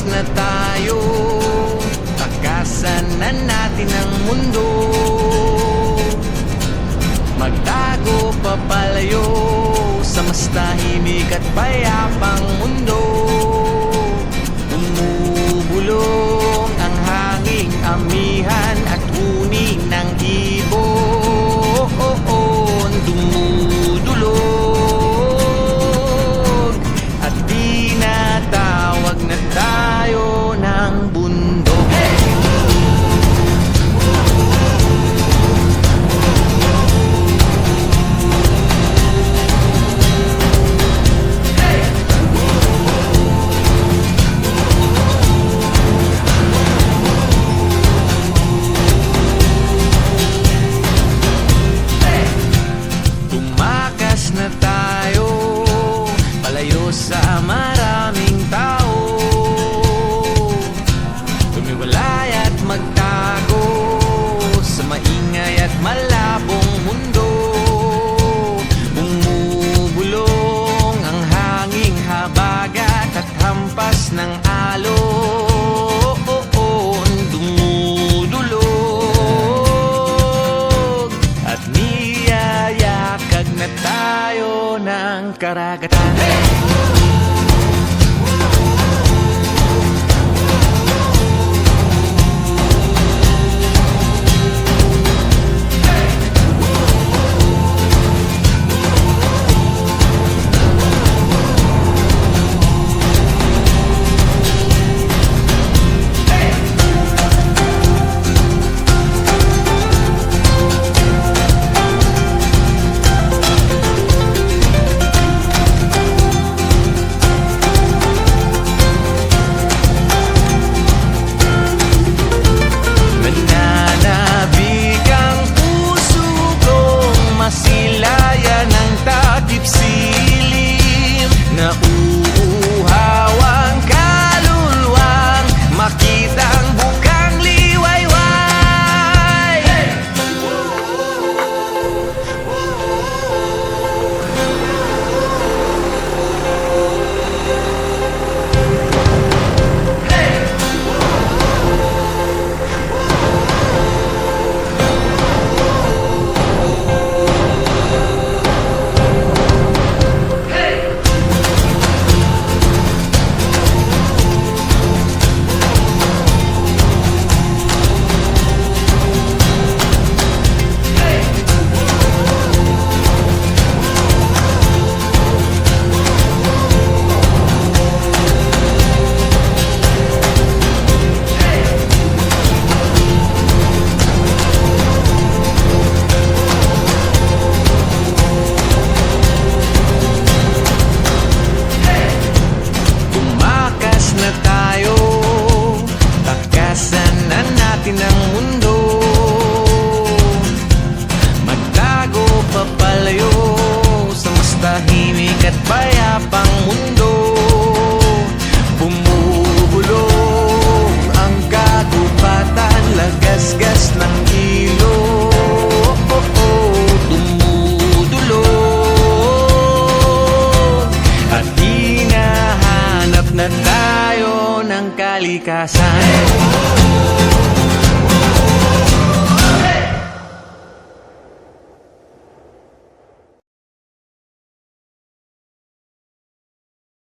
Bumakas na tayo, takasan na natin ang mundo. Magtago papalayo sa mas tahimik at payapang mundo. Bumubulong ang hanging amihan at huni ng ibon. Dumudulog at tinatawag na tayo ng bundok. Tumakas na tayo, palayo sa maraming tao. Tumiwalay at magtago sa maingay at malabong mundo. Bumubulong ang hanging habagat at hampas ng alon. Dumudulog at niyayakag na tayo ng karagatan. Nananabik ang puso kong masilayan ng takip silim. Nauuhaw ang kaluluwang makitang bukang liwayway. Tumakas na tayo, takasan na natin ang mundo. Magtago papalayo sa mas tahimik at payapang mundo. Bumubulong ang kagubatan, lagasgas ng ilog. Dumudulog at hinahanap na tayo ng kalikasan.